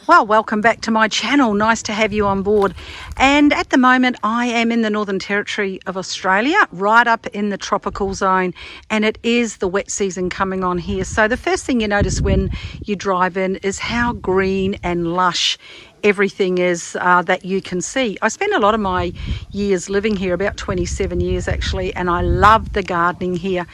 Well, welcome back to my channel. Nice to have you on board. And at the moment, I am in the Northern Territory of Australia, right up in the tropical zone, and it is the wet season coming on here. So the first thing you notice when you drive in is how green and lush everything is that you can see. I spent a lot of my years living here, about 27 years actually, and I love the gardening here.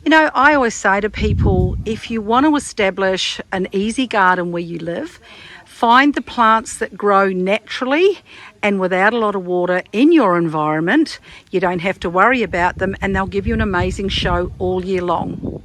You know, I always say to people, if you want to establish an easy garden where you live, find the plants that grow naturally and without a lot of water in your environment. You don't have to worry about them, and they'll give you an amazing show all year long.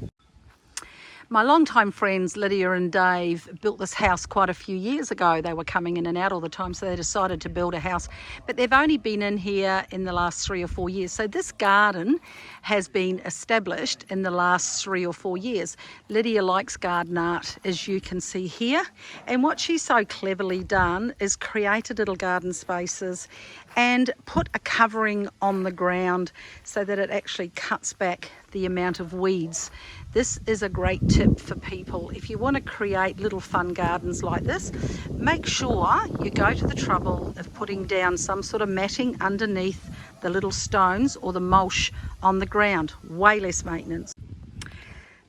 My longtime friends Lydia and Dave built this house quite a few years ago. They were coming in and out all the time, so they decided to build a house. But they've only been in here in the last 3 or 4 years. So this garden has been established in the last 3 or 4 years. Lydia likes garden art, as you can see here. And what she's so cleverly done is created little garden spaces and put a covering on the ground so that it actually cuts back the amount of weeds. This is a great tip for people. If you want to create little fun gardens like this, make sure you go to the trouble of putting down some sort of matting underneath the little stones or the mulch on the ground. Way less maintenance.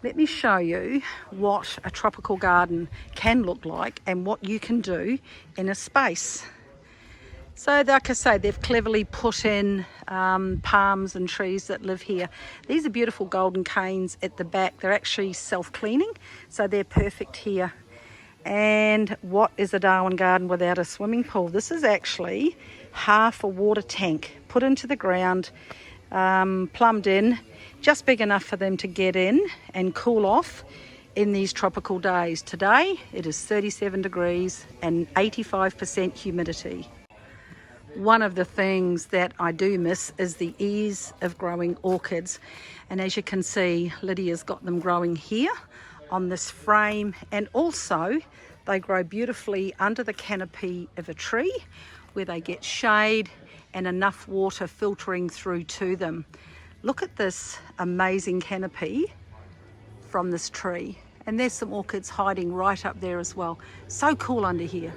Let me show you what a tropical garden can look like and what you can do in a space. So like I say, they've cleverly put in palms and trees that live here. These are beautiful golden canes at the back. They're actually self-cleaning, so they're perfect here. And what is a Darwin garden without a swimming pool? This is actually half a water tank put into the ground, plumbed in, just big enough for them to get in and cool off in these tropical days. Today it is 37 degrees and 85% humidity. One of the things that I do miss is the ease of growing orchids, and as you can see, Lydia's got them growing here on this frame, and also they grow beautifully under the canopy of a tree where they get shade and enough water filtering through to them. Look at this amazing canopy from this tree, and there's some orchids hiding right up there as well. So cool under here.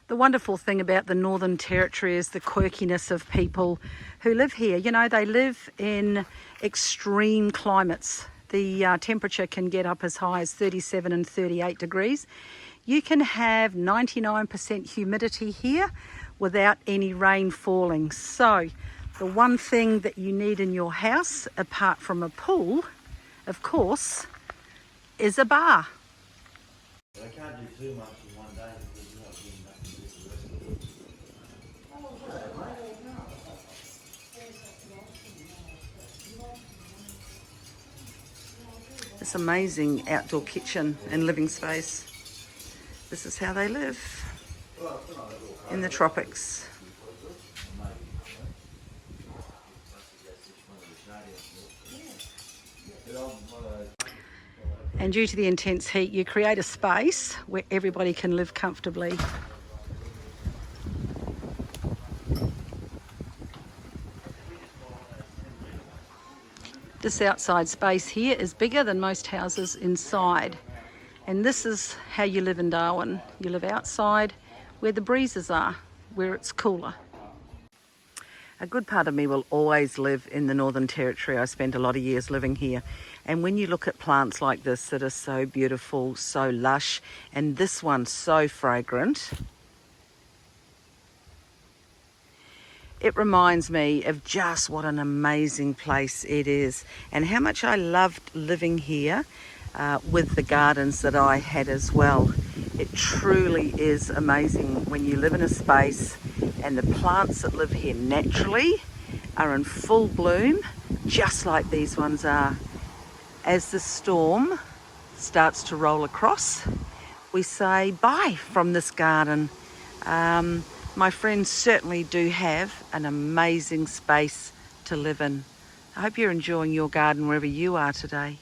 The wonderful thing about the Northern Territory is the quirkiness of people who live here. You know, they live in extreme climates. The temperature can get up as high as 37 and 38 degrees. You can have 99% humidity here without any rain falling. So the one thing that you need in your house, apart from a pool, of course, is a bar. I can't do too much in one day because you're not getting back to this the rest of the week. This amazing outdoor kitchen and living space. This is how they live in the tropics. And due to the intense heat, you create a space where everybody can live comfortably. This outside space here is bigger than most houses inside. And this is how you live in Darwin. You live outside where the breezes are, where it's cooler. A good part of me will always live in the Northern Territory. I spent a lot of years living here. And when you look at plants like this that are so beautiful, so lush, and this one so fragrant, it reminds me of just what an amazing place it is and how much I loved living here with the gardens that I had as well. It truly is amazing when you live in a space and the plants that live here naturally are in full bloom, just like these ones are. As the storm starts to roll across, we say bye from this garden. My friends certainly do have an amazing space to live in. I hope you're enjoying your garden wherever you are today.